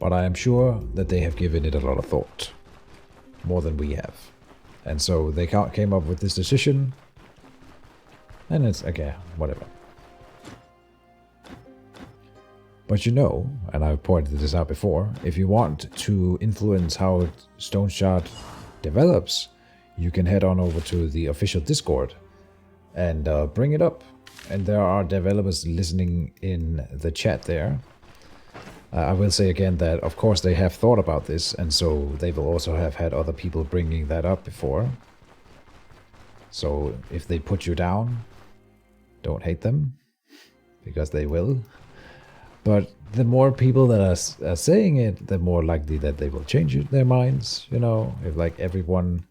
But I am sure that they have given it a lot of thought. More than we have. And so they came up with this decision. And it's, okay, whatever. But you know, and I've pointed this out before, if you want to influence how Stoneshard develops, you can head on over to the official Discord and bring it up. And there are developers listening in the chat there. I will say again that, of course, they have thought about this, and so they will also have had other people bringing that up before. So if they put you down, don't hate them, because they will. But the more people that are saying it, the more likely that they will change their minds, you know. If like everyone,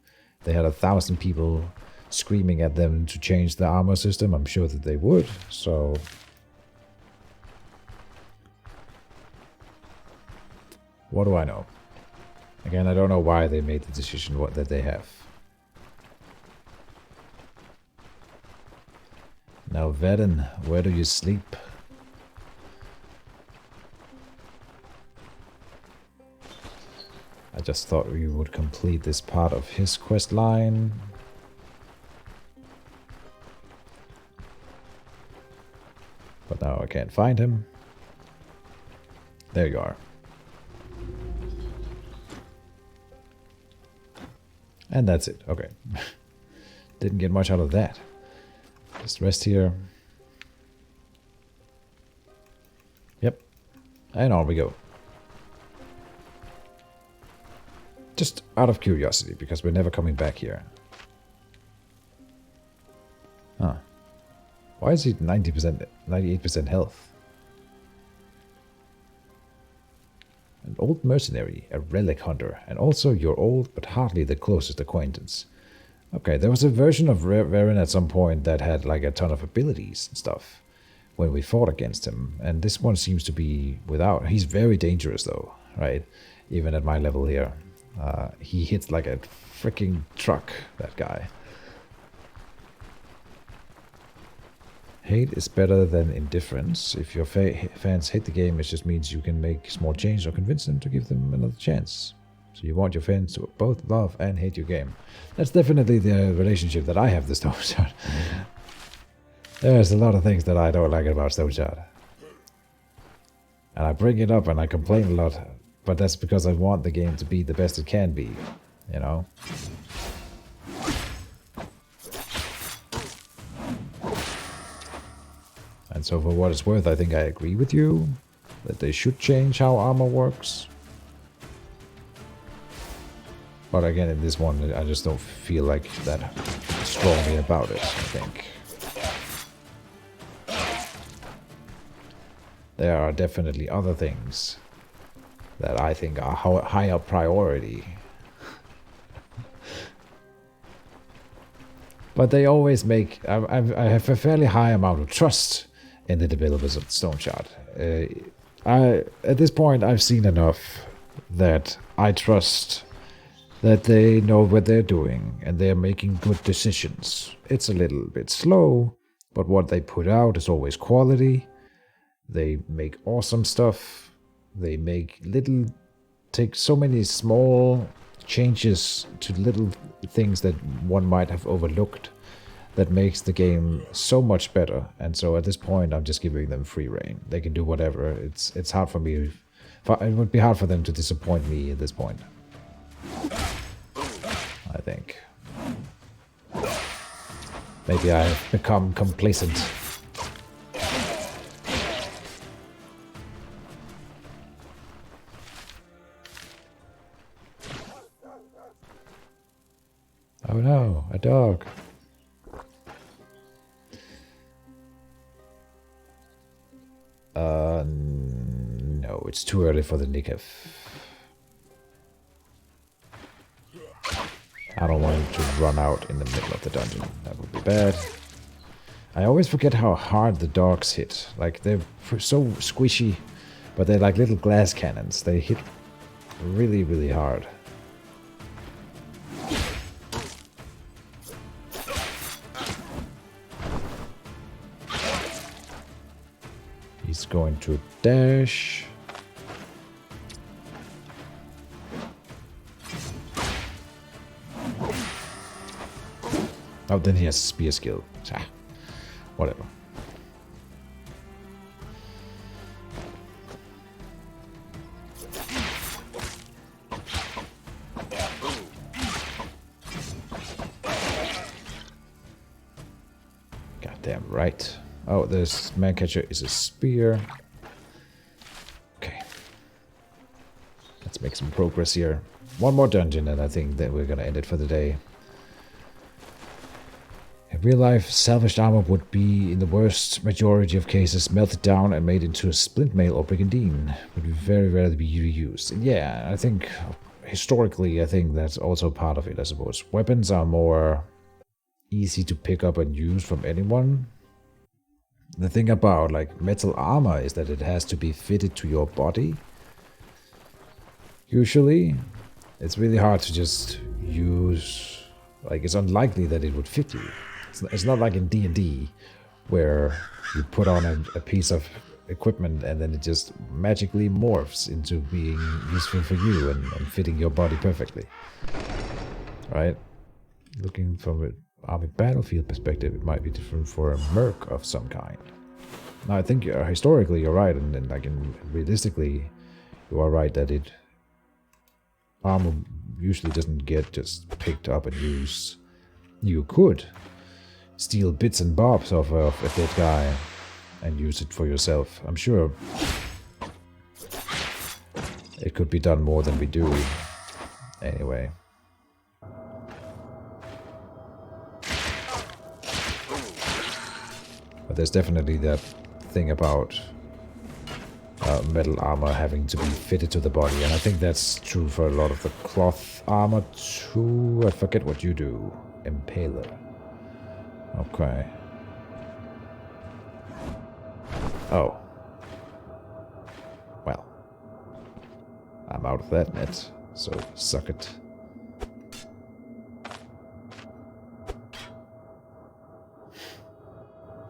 they had 1,000 people screaming at them to change the armor system, I'm sure that they would, so... What do I know? Again, I don't know why they made the decision that they have. Now, Veden, where do you sleep? I just thought we would complete this part of his quest line. But now I can't find him. There you are. And that's it. Okay. Didn't get much out of that. Just rest here. Yep. And on we go. Just out of curiosity, because we're never coming back here. Huh. Why is he 90%, 98% health? An old mercenary, a relic hunter, and also your old but hardly the closest acquaintance. Okay, there was a version of Varen at some point that had like a ton of abilities and stuff when we fought against him, and this one seems to be without. He's very dangerous though, right? Even at my level here. He hits like a freaking truck, that guy. Hate is better than indifference. If your fans hate the game, it just means you can make small changes or convince them to give them another chance. So you want your fans to both love and hate your game. That's definitely the relationship that I have with Stoneshard. There's a lot of things that I don't like about Stoneshard. And I bring it up and I complain a lot, but that's because I want the game to be the best it can be, you know? And so for what it's worth, I think I agree with you that they should change how armor works. But again, in this one, I just don't feel like that strongly about it, I think. There are definitely other things that I think are higher priority. But they always make... I have a fairly high amount of trust in the developers of Stoneshard. At this point, I've seen enough that I trust that they know what they're doing and they're making good decisions. It's a little bit slow, but what they put out is always quality. They make awesome stuff. They take so many small changes to little things that one might have overlooked that makes the game so much better. And so at this point, I'm just giving them free reign. They can do whatever. It's hard for me. It would be hard for them to disappoint me at this point, I think. Maybe I've become complacent. Oh no, a dog. No, it's too early for the Nikev. I don't want him to run out in the middle of the dungeon. That would be bad. I always forget how hard the dogs hit. Like, they're so squishy, but they're like little glass cannons. They hit really, really hard. He's going to dash. Oh, then he has a spear skill. Whatever. Goddamn right. Oh, this man catcher is a spear. Okay. Let's make some progress here. One more dungeon and I think that we're gonna end it for the day. In real life, salvaged armor would be, in the worst majority of cases, melted down and made into splint mail or brigandine. Would very rarely be reused. And yeah, I think, historically, I think that's also part of it, I suppose. Weapons are more easy to pick up and use from anyone. The thing about, like, metal armor is that it has to be fitted to your body. Usually, it's really hard to just use... Like, it's unlikely that it would fit you. It's not like in D&D, where you put on a piece of equipment and then it just magically morphs into being useful for you and fitting your body perfectly. Right? Looking from an army battlefield perspective, it might be different for a merc of some kind. Now, I think historically you're right, and like realistically, you are right that armor usually doesn't get just picked up and used. You could steal bits and bobs of a dead guy and use it for yourself. I'm sure it could be done more than we do. Anyway. But there's definitely that thing about metal armor having to be fitted to the body, and I think that's true for a lot of the cloth armor too. I forget what you do. Impaler. Okay. Oh. Well. I'm out of that net, so suck it.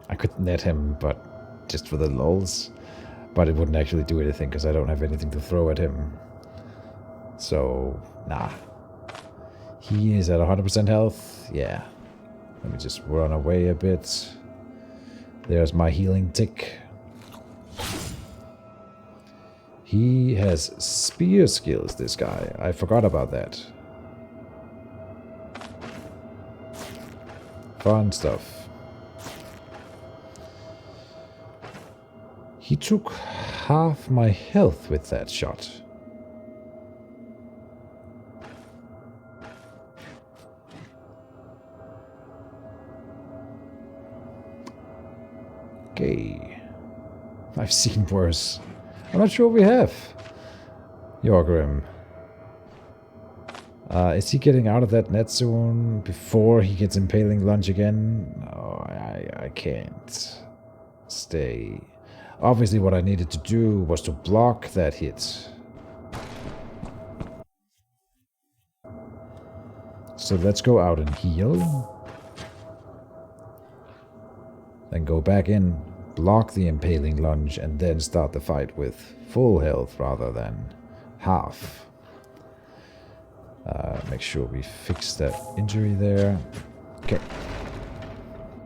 I could net him, but just for the lulz. But it wouldn't actually do anything because I don't have anything to throw at him. So, nah. He is at 100% health. Yeah. Let me just run away a bit. There's my healing tick. He has spear skills, this guy. I forgot about that. Fun stuff. He took half my health with that shot. Okay. I've seen worse. I'm not sure we have. Yorgrim. Is he getting out of that net soon before he gets impaling lunge again? Oh, I can't stay. Obviously what I needed to do was to block that hit. So let's go out and heal. Then go back in, block the impaling lunge, and then start the fight with full health rather than half. Make sure we fix that injury there. Okay.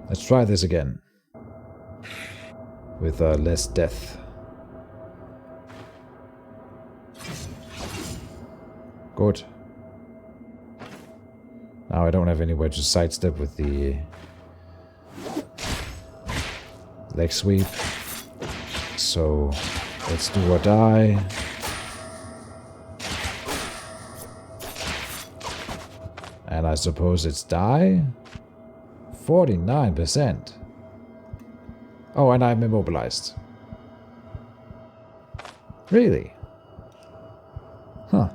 Let's try this again. With less death. Good. Now I don't have anywhere to sidestep with the leg sweep. So let's do or die. And I suppose it's die? 49%. Oh, and I'm immobilized. Really? Huh.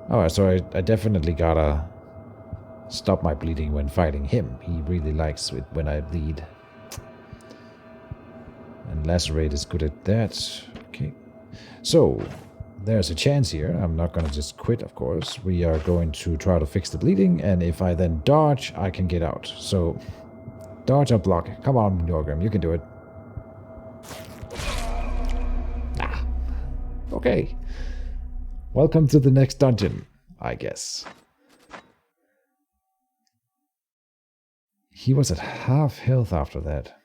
Oh, so I definitely gotta stop my bleeding when fighting him. He really likes it when I bleed. And Lacerate is good at that. Okay. So, there's a chance here. I'm not gonna just quit, of course. We are going to try to fix the bleeding, and if I then dodge, I can get out. So... dodge or block. Come on, Yorgrim, you can do it. Ah. Okay. Welcome to the next dungeon, I guess. He was at half health after that.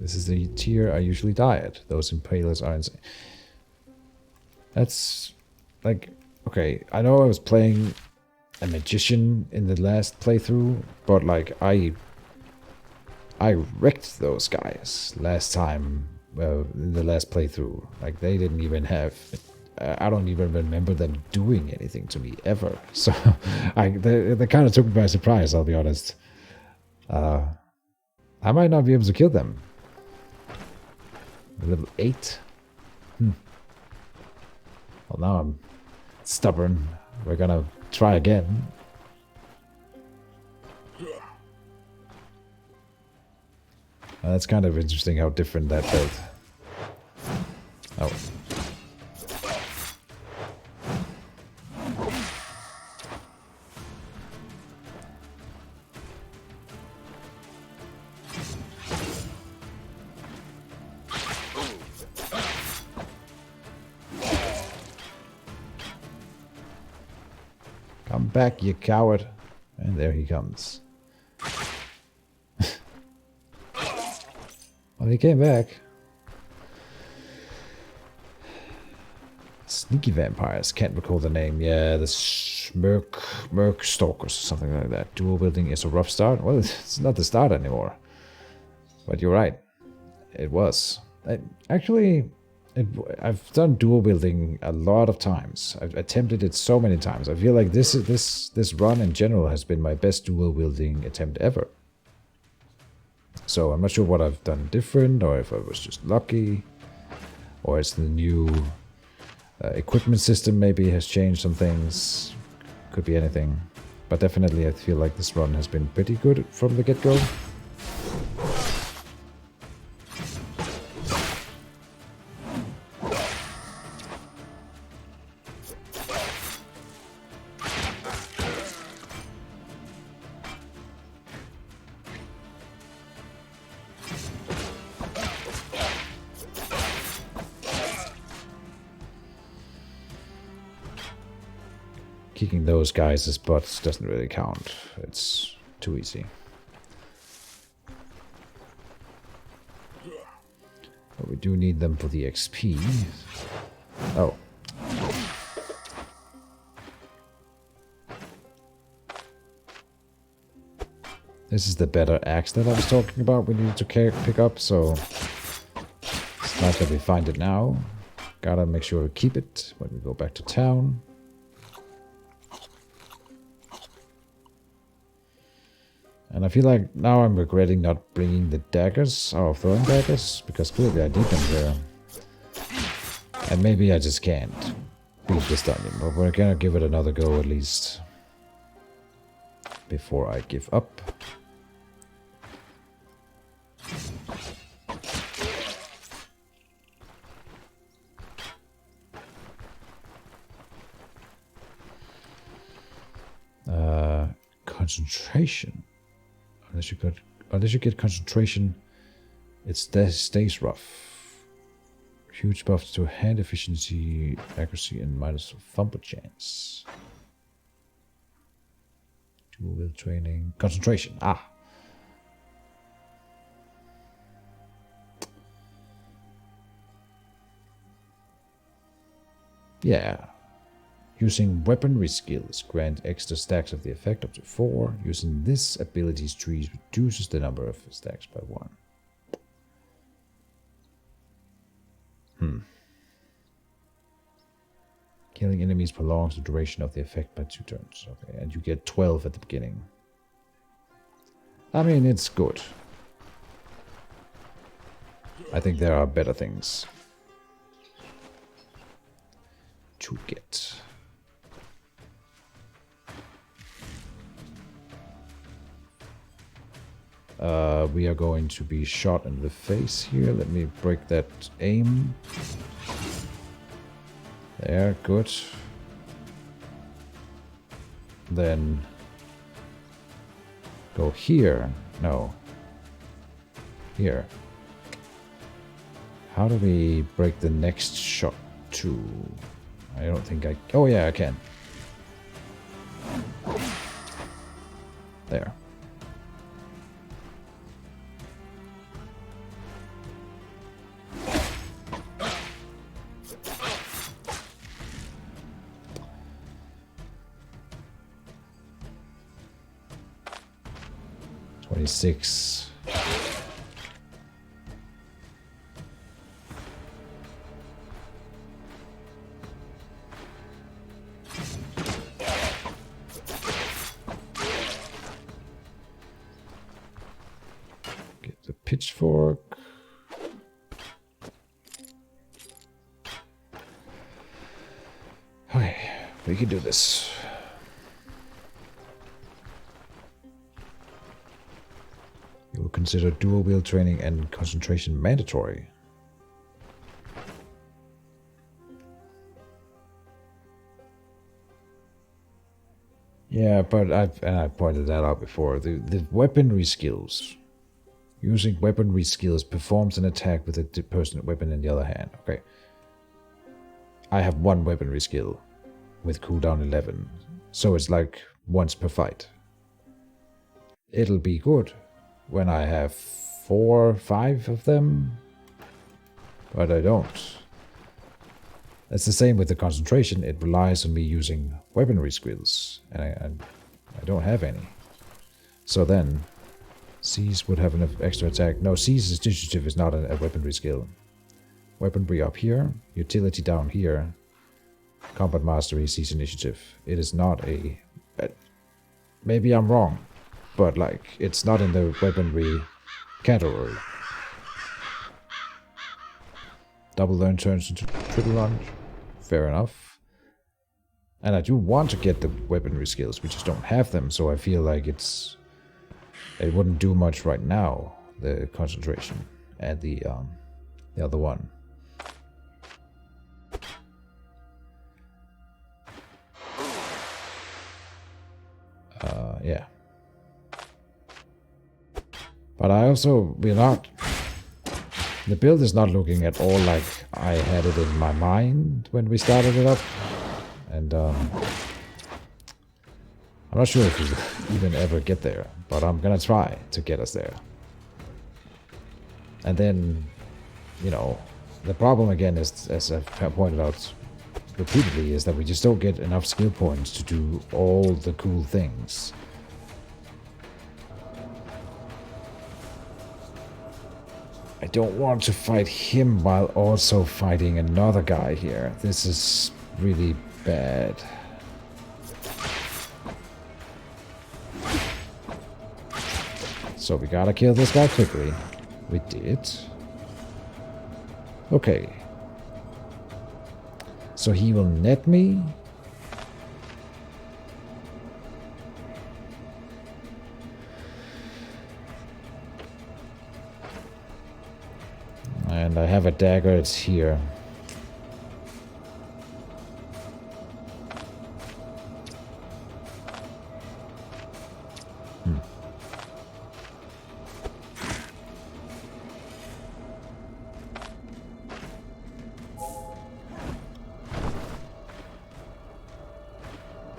This is the tier I usually die at. Those impalers are insane. That's like, okay, I know I was playing a magician in the last playthrough, but like I wrecked those guys last time, in the last playthrough. Like they didn't even have, I don't even remember them doing anything to me ever. So they kind of took me by surprise, I'll be honest. I might not be able to kill them. Level 8? Well, now I'm stubborn. We're gonna try again. That's kind of interesting how different that felt. Oh. Come back, you coward. And there he comes. Well, he came back. Sneaky vampires. Can't recall the name. Yeah, the Merc Stalkers, something like that. Dual building is a rough start. Well, it's not the start anymore. But you're right. It was. I've done dual building a lot of times. I've attempted it so many times. I feel like this run in general has been my best dual building attempt ever. So I'm not sure what I've done different, or if I was just lucky, or it's the new equipment system maybe has changed some things. Could be anything. But definitely I feel like this run has been pretty good from the get-go. Kicking those guys' butts doesn't really count. It's too easy. But we do need them for the XP. Oh. This is the better axe that I was talking about we needed to pick up, so it's nice that we find it now. Gotta make sure we keep it when we go back to town. And I feel like now I'm regretting not bringing the daggers, or throwing daggers, because clearly I need them here. And maybe I just can't beat this dungeon, but we're gonna give it another go at least. Before I give up. Concentration. Unless you get concentration, it stays rough. Huge buffs to hand efficiency, accuracy, and minus fumble chance. Dual will training, concentration. Ah. Yeah. Using weaponry skills grant extra stacks of the effect up to 4. Using this abilities tree reduces the number of stacks by 1. Killing enemies prolongs the duration of the effect by 2 turns. Okay, and you get 12 at the beginning. I mean, it's good. I think there are better things to get. We are going to be shot in the face here. Let me break that aim. There, good. Then go here. No. Here. How do we break the next shot to? I don't think I... Oh yeah, I can. There. Six. Get the pitchfork. Okay, we can do this. You will consider dual wield training and concentration mandatory. Yeah, but I pointed that out before. The weaponry skills. Using weaponry skills performs an attack with a personal weapon in the other hand. Okay. I have one weaponry skill with cooldown 11. So it's like once per fight. It'll be good when I have 4 or 5 of them. But I don't. It's the same with the concentration. It relies on me using weaponry skills. And I don't have any. So then, Seize would have an extra attack. No, Seize's initiative is not a weaponry skill. Weaponry up here. Utility down here. Combat Mastery, Seize initiative. It is not a... maybe I'm wrong. But like, it's not in the weaponry category. Double learn turns into triple lunge. Fair enough. And I do want to get the weaponry skills, we just don't have them, so I feel like it wouldn't do much right now, the concentration and the other one. Yeah. But I also, the build is not looking at all like I had it in my mind when we started it up. And I'm not sure if we'll even ever get there, but I'm gonna try to get us there. And then, you know, the problem again is, as I've pointed out repeatedly, is that we just don't get enough skill points to do all the cool things. I don't want to fight him while also fighting another guy here. This is really bad. So we gotta kill this guy quickly. We did. Okay. So he will net me. And I have a dagger, it's here.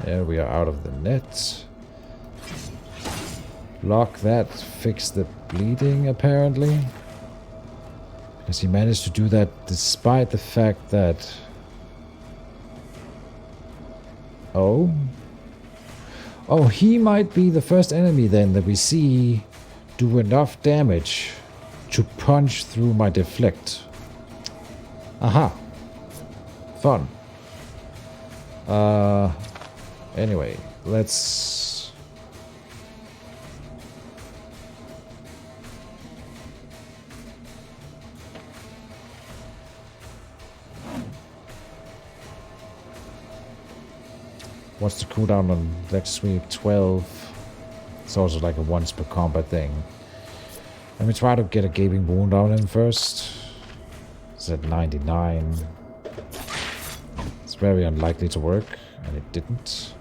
There we are out of the net. Lock that, fix the bleeding apparently. Because he managed to do that despite the fact that... Oh? Oh, he might be the first enemy then that we see do enough damage to punch through my deflect. Aha. Fun. Anyway, let's... What's the cooldown on Leg Sweep? 12. It's also like a once per combat thing. Let me try to get a gaping wound on him first. It's at 99. It's very unlikely to work, and it didn't.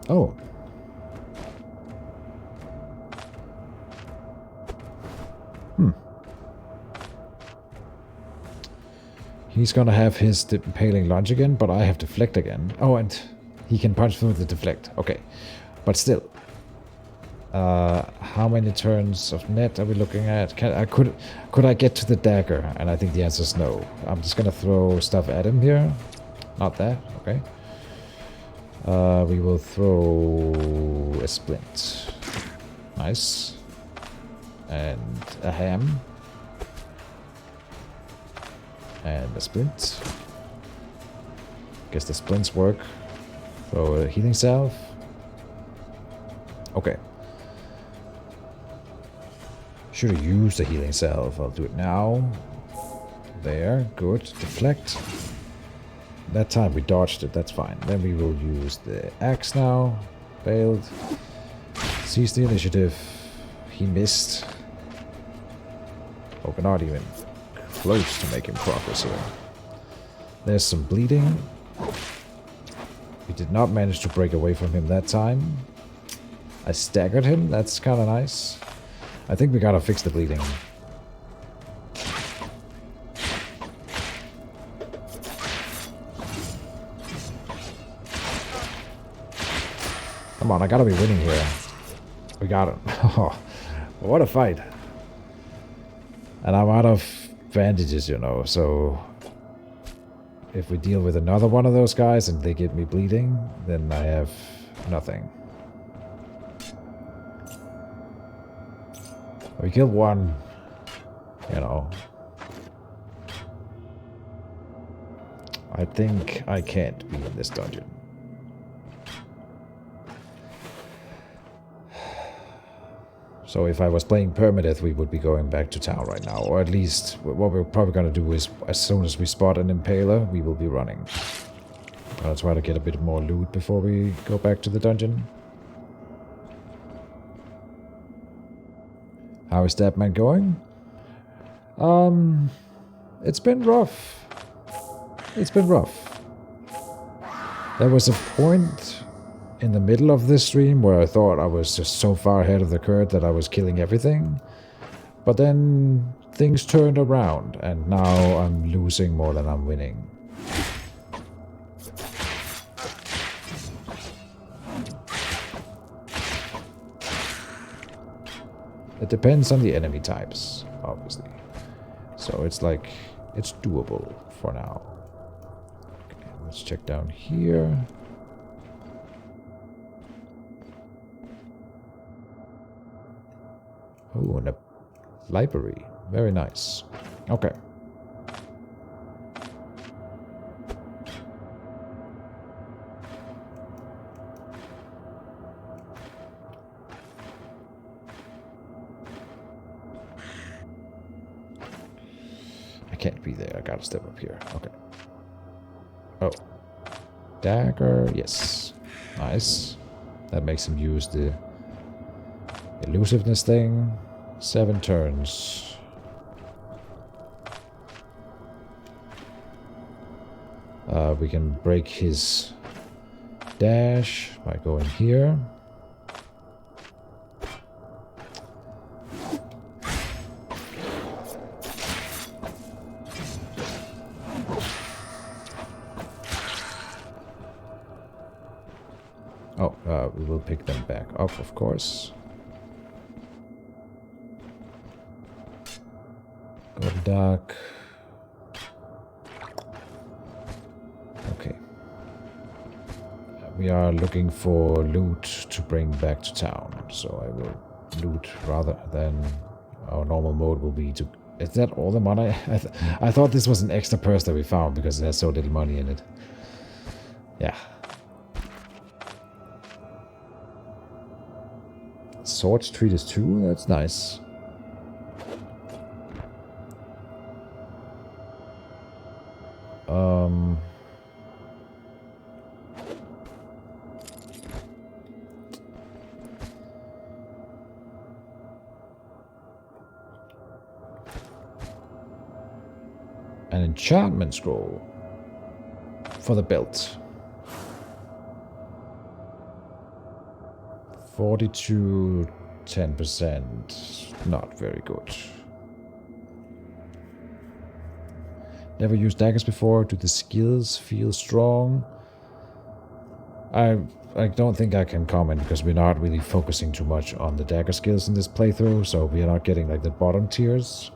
Oh. he's gonna have his impaling lunge again, but I have deflect again. Oh, and he can punch through the deflect. Okay, but still. How many turns of net are we looking at? Could I get to the dagger? And I think the answer is no. I'm just gonna throw stuff at him here. Not that. Okay. We will throw a splint. Nice. And a ham. And a splint. Guess the splints work. Throw a healing salve. Okay. Should have used the healing salve. I'll do it now. There. Good. Deflect. That time we dodged it. That's fine. Then we will use the axe now. Failed. Seize the initiative. He missed. Oh, we're not even close to making progress here. There's some bleeding. We did not manage to break away from him that time. I staggered him. That's kind of nice. I think we gotta fix the bleeding. Come on, I gotta be winning here. We got him. Oh, what a fight. And I'm out of bandages, you know, so if we deal with another one of those guys and they get me bleeding, then I have nothing. We killed one, you know. I think I can't be in this dungeon. So if I was playing permadeath, we would be going back to town right now. Or at least, what we're probably going to do is, as soon as we spot an impaler, we will be running. I'm going to try to get a bit more loot before we go back to the dungeon. How is that man going? It's been rough. It's been rough. There was a point in the middle of this stream where I thought I was just so far ahead of the curve that I was killing everything. But then things turned around and now I'm losing more than I'm winning. It depends on the enemy types, obviously. So it's like, it's doable for now. Okay, let's check down here. Oh, and a library. Very nice. Okay. I can't be there. I gotta step up here. Okay. Oh. Dagger. Yes. Nice. That makes him use the elusiveness thing. 7 turns. We can break his dash by going here. Oh, we will pick them back up, of course. Go to dock. Okay. We are looking for loot to bring back to town, so I will loot rather than our normal mode will be to... Is that all the money? I thought this was an extra purse that we found because there's so little money in it. Yeah. Swords treat is 2? That's nice. An enchantment scroll for the belt. 42, 10%. Not very good. Never used daggers before. Do the skills feel strong? I don't think I can comment because we're not really focusing too much on the dagger skills in this playthrough, so we are not getting like the bottom tiers.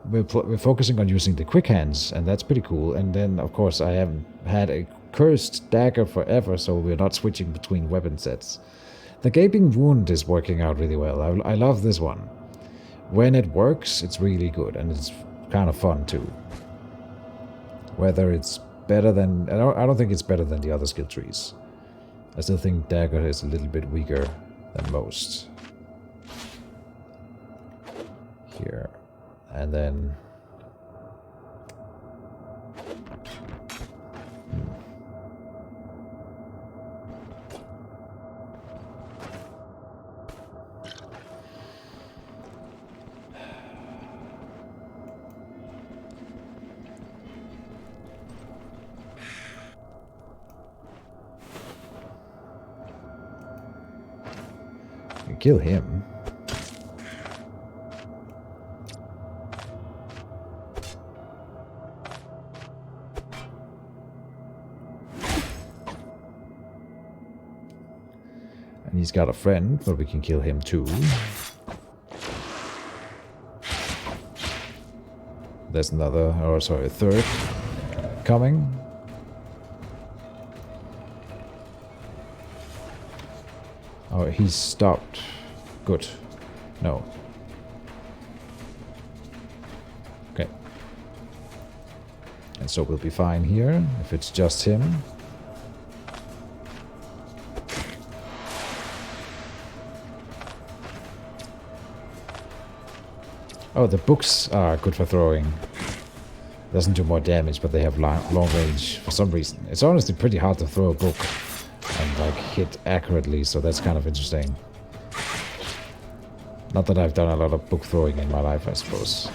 We're focusing on using the quick hands, and that's pretty cool. And then, of course, I haven't had a cursed dagger forever, so we're not switching between weapon sets. The gaping wound is working out really well. I love this one. When it works, it's really good, and it's kind of fun too. Whether it's better than... I don't think it's better than the other skill trees. I still think dagger is a little bit weaker than most. Here. And then... you kill him. And he's got a friend, but we can kill him too. There's another, or sorry, a third coming. Oh, he's stopped. Good. No. Okay. And so we'll be fine here, if it's just him. Oh, the books are good for throwing. Doesn't do more damage, but they have long range for some reason. It's honestly pretty hard to throw a book and like hit accurately, so that's kind of interesting. Not that I've done a lot of book throwing in my life, I suppose.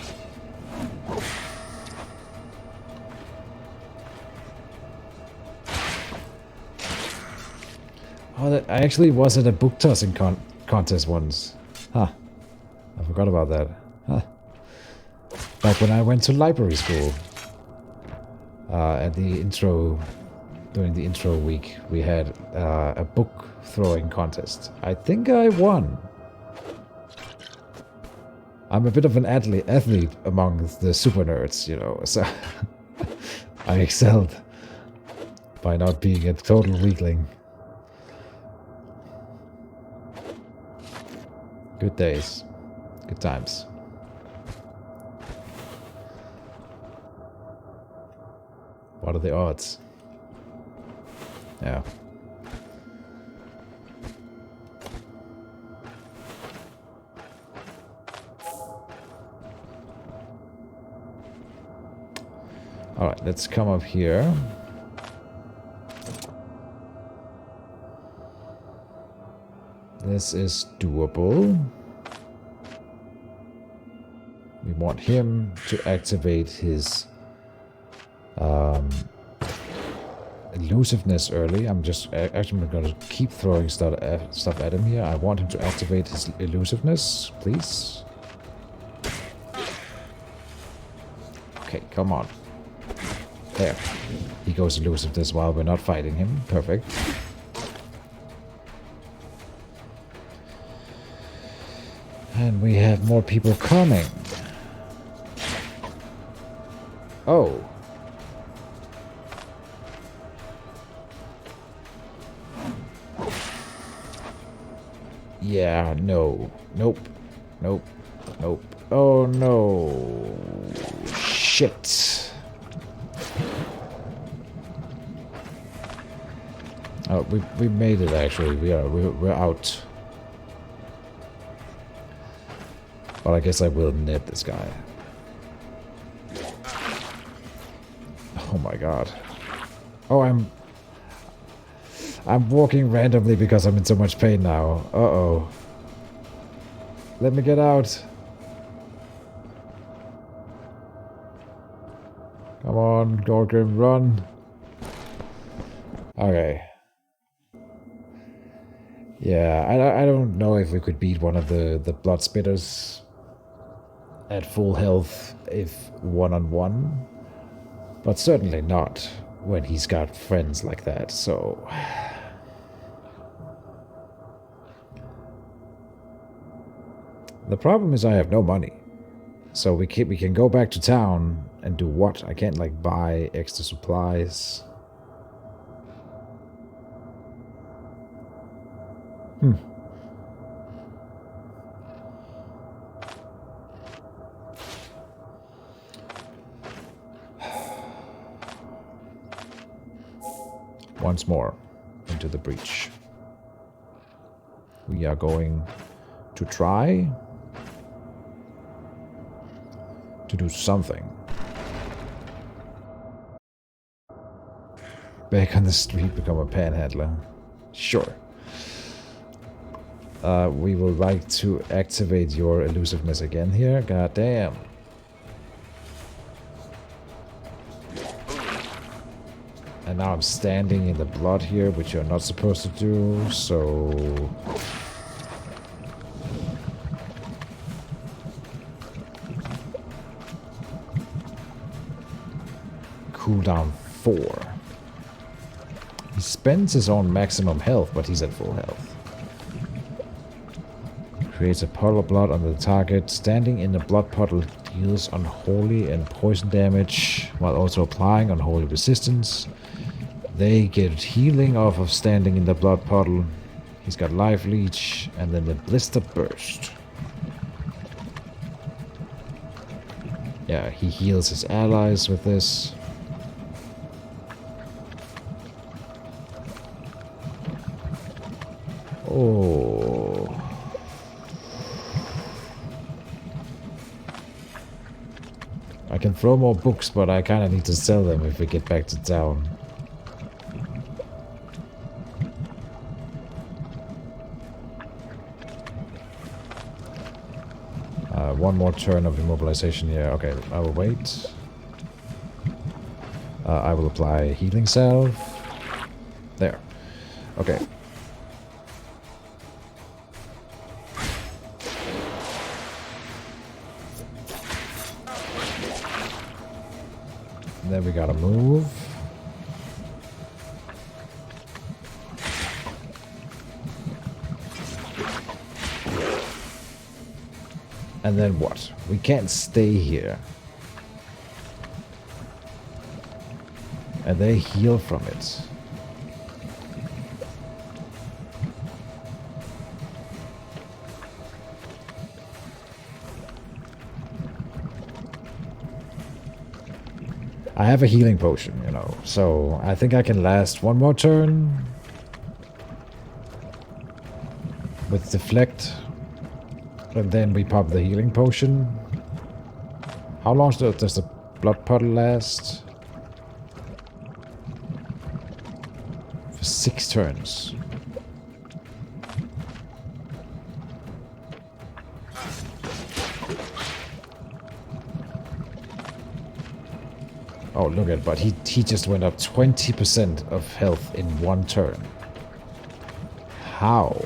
Oh, I actually was at a book tossing contest once. Huh. I forgot about that. Huh. Back when I went to library school. At the intro... During the intro week, we had a book throwing contest. I think I won. I'm a bit of an athlete among the super nerds, you know, so I excelled by not being a total weakling. Good days. Good times. What are the odds? Yeah. Alright, let's come up here. This is doable. We want him to activate his elusiveness early. I'm just actually going to keep throwing stuff at him here. I want him to activate his elusiveness, please. Okay, come on. There. He goes elusiveness while we're not fighting him. Perfect. And we have more people coming. Oh. Yeah, no. Nope. Nope. Nope. Oh no. Shit. Oh, we made it actually. We're out. But I guess I will net this guy. Oh my god. Oh, I'm walking randomly because I'm in so much pain now. Uh-oh. Let me get out. Come on, Gorgrim, run. Okay. Yeah, I don't know if we could beat one of the blood spitters. at full health if one-on-one, but certainly not when he's got friends like that, so... The problem is I have no money. So we can go back to town and do what? I can't, like, buy extra supplies. Once more into the breach. We are going to try to do something. Back on the street, become a panhandler. Sure. We would like to activate your elusiveness again here. God damn. And now I'm standing in the blood here, which you're not supposed to do, so... Cooldown 4. He spends his own maximum health, but he's at full health. Creates a puddle of blood on the target. Standing in the blood puddle deals unholy and poison damage, while also applying unholy resistance. They get healing off of standing in the blood puddle. He's got life leech, and then the blister burst. Yeah, he heals his allies with this. Oh. I can throw more books, but I kind of need to sell them if we get back to town. One more turn of immobilization here. Okay, I will wait. I will apply healing salve. There. Okay. Then we gotta move. And then what? We can't stay here. And they heal from it. I have a healing potion, you know, so I think I can last one more turn with deflect, and then we pop the healing potion. How long does the blood puddle last? For 6 turns. Oh, look at it, but he just went up 20% of health in 1 turn. How?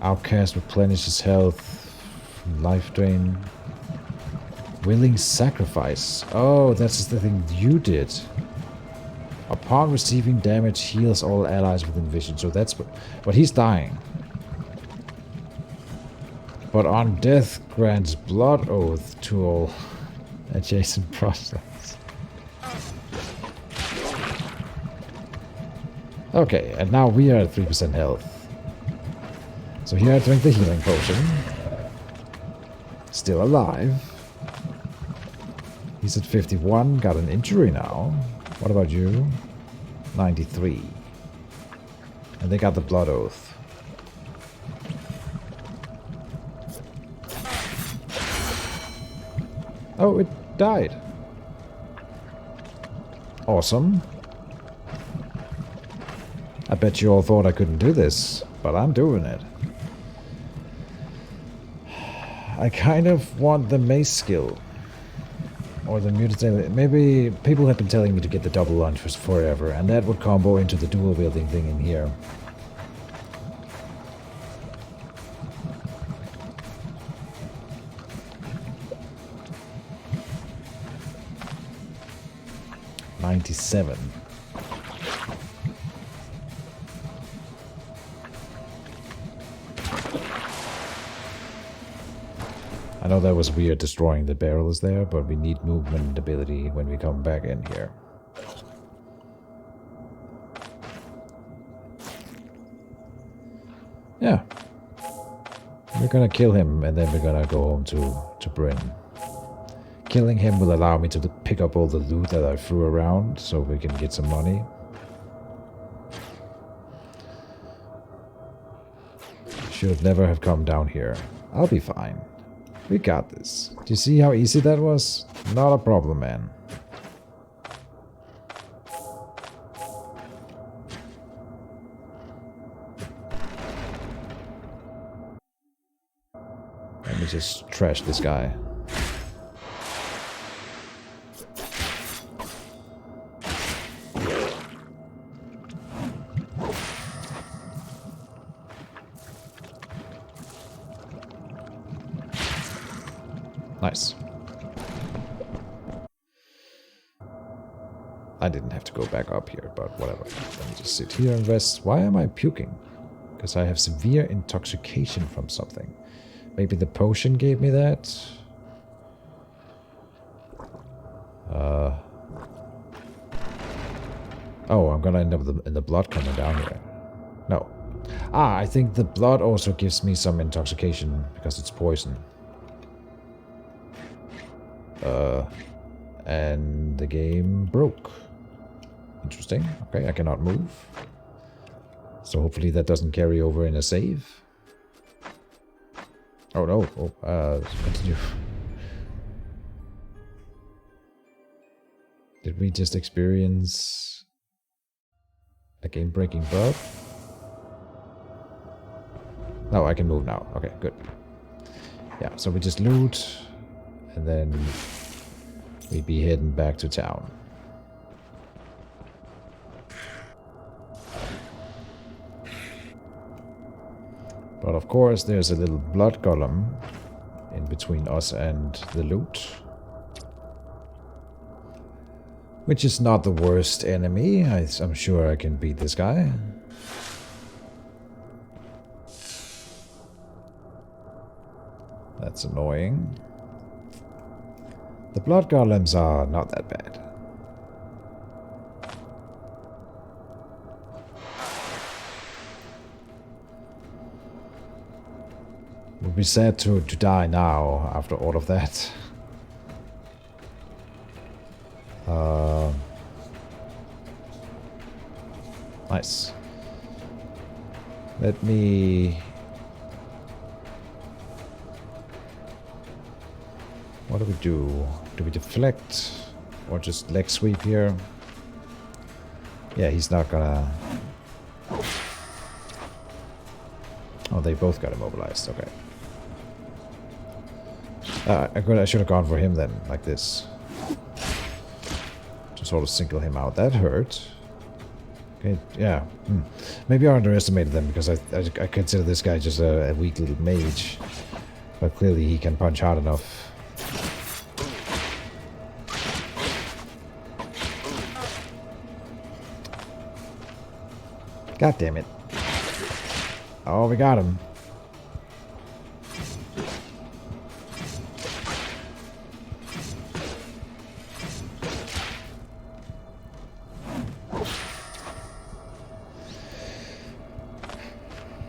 Outcast replenishes health. Life drain. Willing sacrifice. Oh, that's the thing you did. Upon receiving damage, heals all allies within vision. So that's what... But he's dying. But on death, grants blood oath to all adjacent prospects. Okay, and now we are at 3% health. So here I drink the healing potion. Still alive. He's at 51, got an injury now. What about you? 93. And they got the blood oath. Oh, it died. Awesome. I bet you all thought I couldn't do this, but I'm doing it. I kind of want the mace skill. Or the mutant. Maybe people have been telling me to get the double lunge for forever, and that would combo into the dual wielding thing in here. 97. I know that was weird destroying the barrels there, but we need movement ability when we come back in here. Yeah. We're gonna kill him and then we're gonna go home to Bryn. Killing him will allow me to pick up all the loot that I threw around so we can get some money. Should never have come down here. I'll be fine. We got this. Do you see how easy that was? Not a problem, man. Let me just trash this guy. Nice. I didn't have to go back up here, but whatever. Let me just sit here and rest. Why am I puking? Because I have severe intoxication from something. Maybe the potion gave me that? Oh, I'm gonna end up in the blood coming down here. No. Ah, I think the blood also gives me some intoxication because it's poison. And the game broke. Interesting. Okay, I cannot move. So hopefully that doesn't carry over in a save. Oh no. Oh, continue. Did we just experience a game-breaking bug? No, I can move now. Okay, good. Yeah, so we just loot, and then we'd be heading back to town. But of course, there's a little blood golem in between us and the loot. Which is not the worst enemy. I'm sure I can beat this guy. That's annoying. The blood golems are not that bad. It would be sad to die now after all of that. Nice. Let me... What do we do? Do we deflect? Or just leg sweep here? Yeah, he's not gonna... Oh, they both got immobilized. Okay. I should have gone for him then, like this. To sort of single him out. That hurt. Okay, yeah. Maybe I underestimated them because I consider this guy just a weak little mage. But clearly he can punch hard enough. God damn it. Oh, we got him.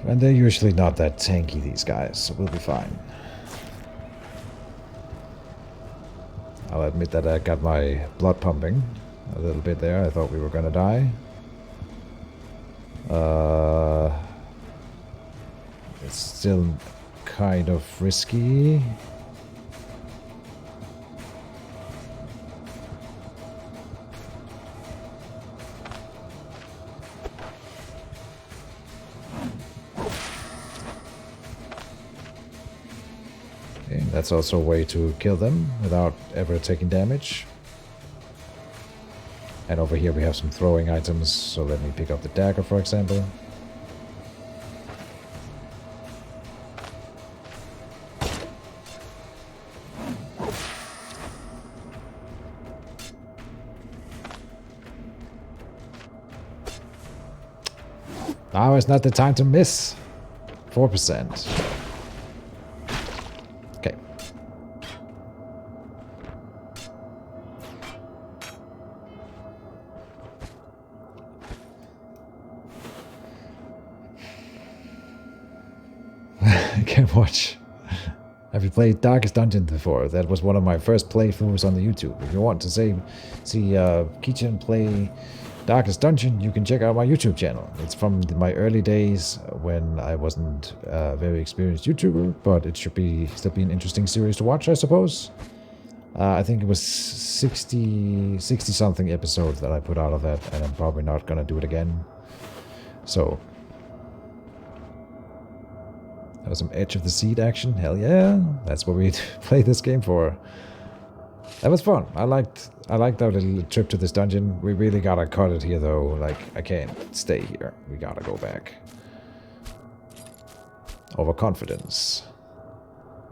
And they're usually not that tanky, these guys, so we'll be fine. I'll admit that I got my blood pumping a little bit there. I thought we were gonna die. It's still kind of risky. Okay, that's also a way to kill them without ever taking damage. And over here we have some throwing items, so let me pick up the dagger, for example. Now is not the time to miss. 4%. Okay. I can't watch. Have you played Darkest Dungeon before? That was one of my first playthroughs on the YouTube. If you want to see Keejchen play Darkest Dungeon, you can check out my YouTube channel. It's from my early days when I wasn't a very experienced YouTuber, but it should still be an interesting series to watch, I suppose. I think it was 60 something episodes that I put out of that, and I'm probably not gonna do it again. So that was some edge of the seat action. Hell yeah, that's what we play this game for. That was fun. I liked our little trip to this dungeon. We really gotta cut it here though. Like, I can't stay here. We gotta go back. Overconfidence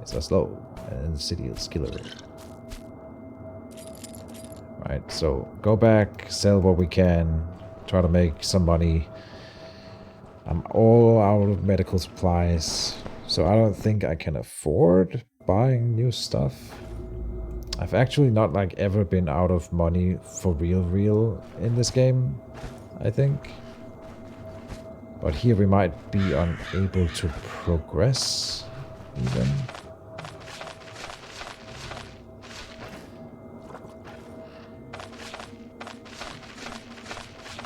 is a slow and city is killer. Right, so go back, sell what we can, try to make some money. I'm all out of medical supplies, so I don't think I can afford buying new stuff. I've actually not like ever been out of money for real in this game, I think. But here we might be unable to progress even.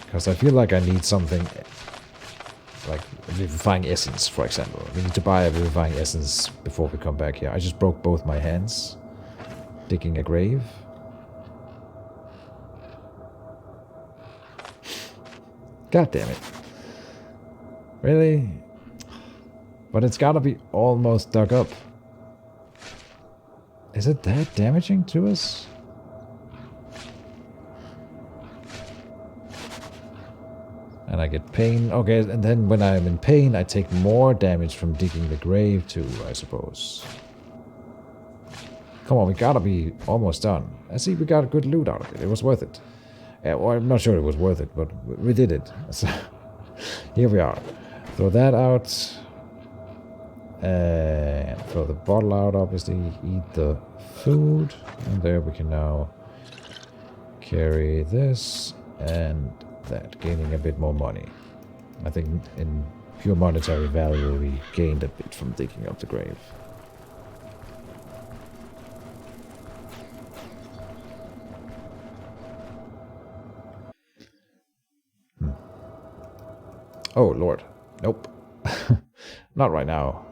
Because I feel like I need something like a vivifying essence, for example. We need to buy a vivifying essence before we come back here. I just broke both my hands digging a grave. God damn it. Really? But it's gotta be almost dug up. Is it that damaging to us? And I get pain. Okay, and then when I'm in pain, I take more damage from digging the grave too, I suppose. Come on, we gotta be almost done. I see we got a good loot out of it. It was worth it. Well, I'm not sure it was worth it, but we did it. So, here we are. Throw that out. And throw the bottle out, obviously. Eat the food. And there we can now carry this and that, gaining a bit more money. I think in pure monetary value we gained a bit from digging up the grave. Oh lord, nope. Not right now.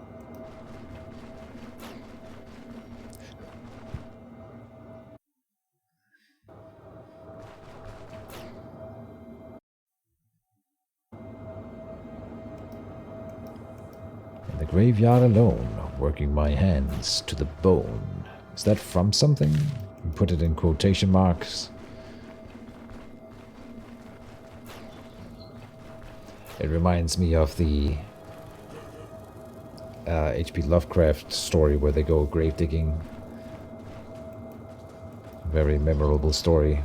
In the graveyard alone, working my hands to the bone. Is that from something? You put it in quotation marks. It reminds me of the H.P. Lovecraft story where they go grave digging. Very memorable story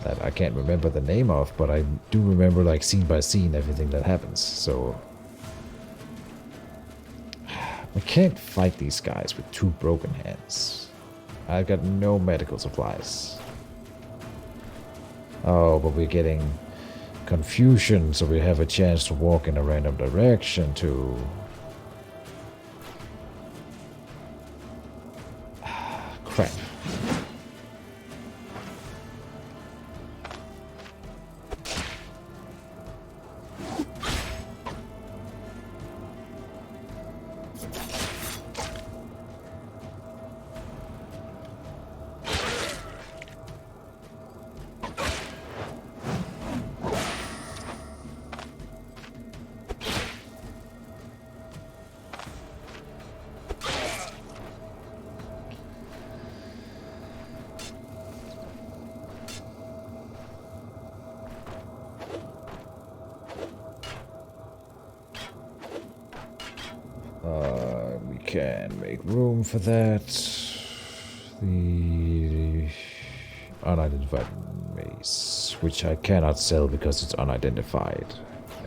that I can't remember the name of, but I do remember like scene by scene everything that happens. So we can't fight these guys with 2 broken hands. I've got no medical supplies. Oh, but we're getting confusion, so we have a chance to walk in a random direction too. Crap. We can make room for that. The unidentified mace, which I cannot sell because it's unidentified.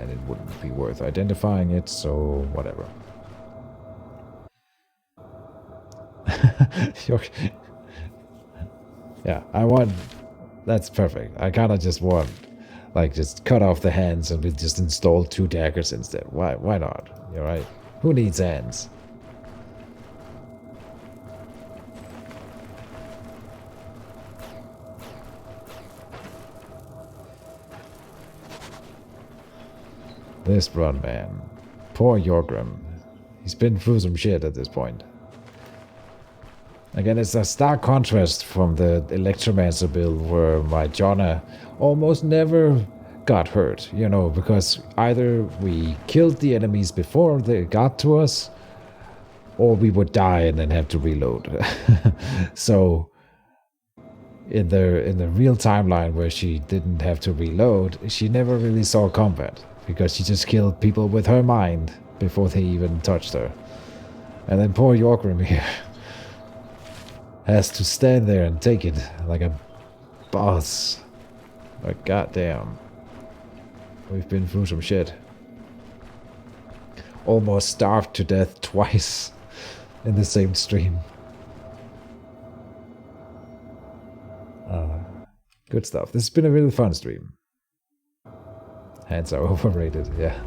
and it wouldn't be worth identifying it, so whatever. Yeah, I want... That's perfect. I kinda just want, like, just cut off the hands and we just install 2 daggers instead. Why not? You're right. Who needs hands? This run, man. Poor Yorgrim. He's been through some shit at this point. Again, it's a stark contrast from the Electromancer build where my Jonna almost never got hurt, you know, because either we killed the enemies before they got to us, or we would die and then have to reload. So in the real timeline where she didn't have to reload, she never really saw combat, because she just killed people with her mind before they even touched her. And then poor Yorgrim here has to stand there and take it like a boss. Like, goddamn. We've been through some shit. Almost starved to death twice in the same stream. Good stuff. This has been a really fun stream. Hands are overrated, yeah.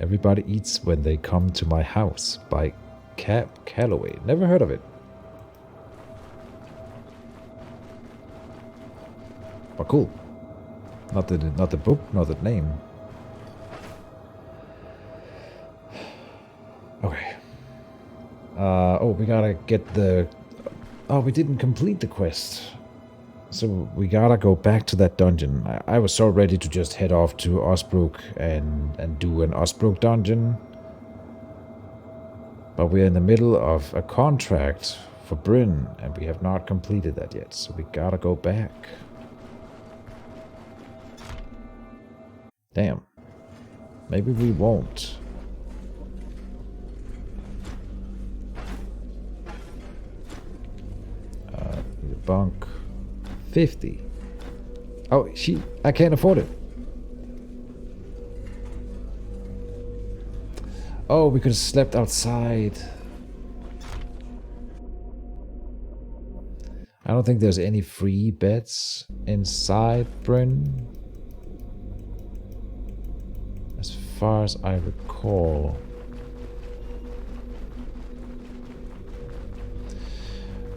Everybody Eats When They Come to My House by Cap Calloway. Never heard of it. But cool. Not the book, not the name. Okay. Oh, we gotta get the... Oh, we didn't complete the quest. So we gotta go back to that dungeon. I was so ready to just head off to Osbrook and do an Osbrook dungeon. But we're in the middle of a contract for Bryn, and we have not completed that yet. So we gotta go back. Damn. Maybe we won't. The bunk. 50. Oh, I can't afford it. Oh, we could have slept outside. I don't think there's any free beds inside Bryn, as far as I recall.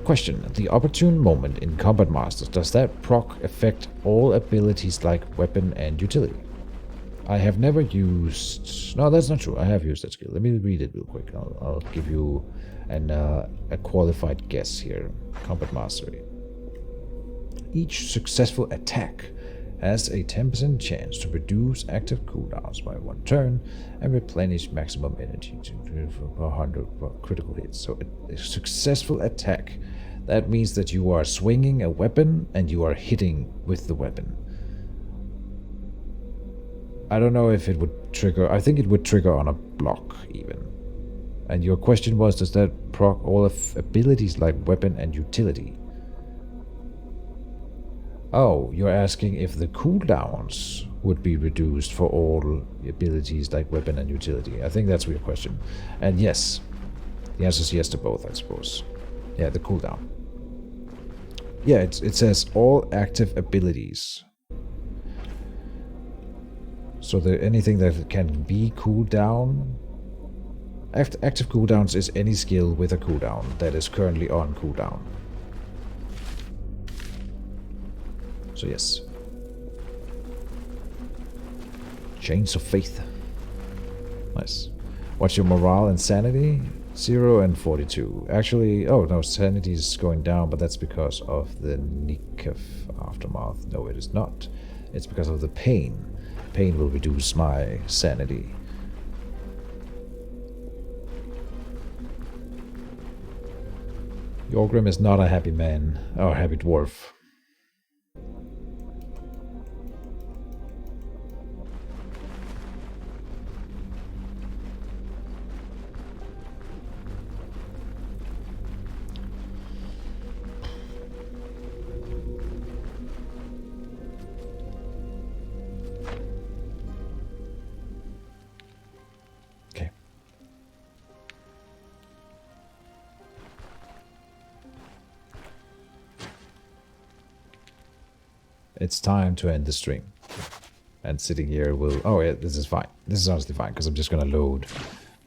Question: the opportune moment in Combat Masters, does that proc affect all abilities like weapon and utility? I have never used... No, that's not true. I have used that skill. Let me read it real quick. I'll give you a qualified guess here. Combat Mastery. Each successful attack has a 10% chance to reduce active cooldowns by 1 turn and replenish maximum energy to 100 critical hits. So a successful attack, that means that you are swinging a weapon and you are hitting with the weapon. I don't know if it would trigger... I think it would trigger on a block even. And your question was, does that proc all of abilities like weapon and utility? Oh, you're asking if the cooldowns would be reduced for all abilities like weapon and utility. I think that's your question. And yes. The answer is yes to both, I suppose. Yeah, the cooldown. Yeah, it says all active abilities. So anything that can be cooled down. Active cooldowns is any skill with a cooldown that is currently on cooldown. So yes. Chains of Faith. Nice. What's your morale and sanity? 0 and 42. Actually, oh no, sanity is going down, but that's because of the Nikef aftermath. No, it is not. It's because of the pain. Pain will reduce my sanity. Yorgrim is not a happy man, or a happy dwarf. it's time to end the stream. And sitting here will... Oh, yeah, this is fine. This is honestly fine, because I'm just going to load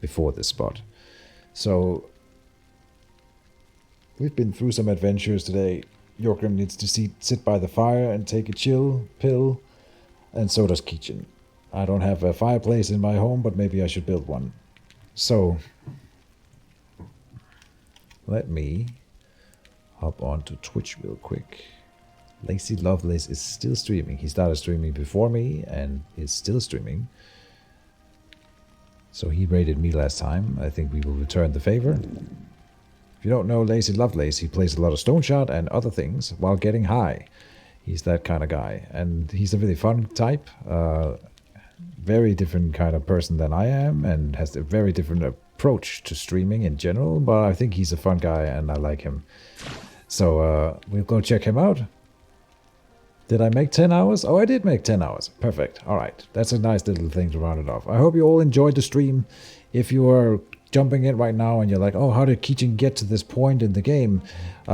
before this spot. So, we've been through some adventures today. Yorgrim needs to sit by the fire and take a chill pill, and so does Keejchen. I don't have a fireplace in my home, but maybe I should build one. So, let me hop on to Twitch real quick. Lazy Lovelace is still streaming. He started streaming before me and is still streaming. So he raided me last time. I think we will return the favor. If you don't know Lazy Lovelace, he plays a lot of Stoneshard and other things while getting high. He's that kind of guy. And he's a really fun type. Very different kind of person than I am, and has a very different approach to streaming in general. But I think he's a fun guy and I like him. So we'll go check him out. Did I make 10 hours? Oh, I did make 10 hours. Perfect. All right. That's a nice little thing to round it off. I hope you all enjoyed the stream. If you are jumping in right now and you're like, oh, how did Keejchen get to this point in the game?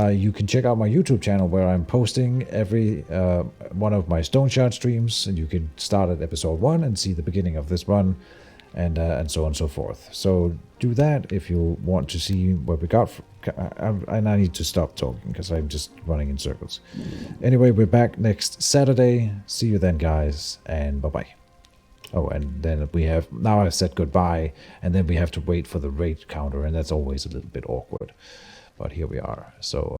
You can check out my YouTube channel where I'm posting every one of my Stoneshard streams. And you can start at episode 1 and see the beginning of this run. And so on and so forth. So do that if you want to see what we got. And I need to stop talking because I'm just running in circles. Anyway, we're back next Saturday. See you then, guys, and bye-bye. Oh, and then we have... Now I've said goodbye, and then we have to wait for the raid counter, and that's always a little bit awkward. But here we are. So...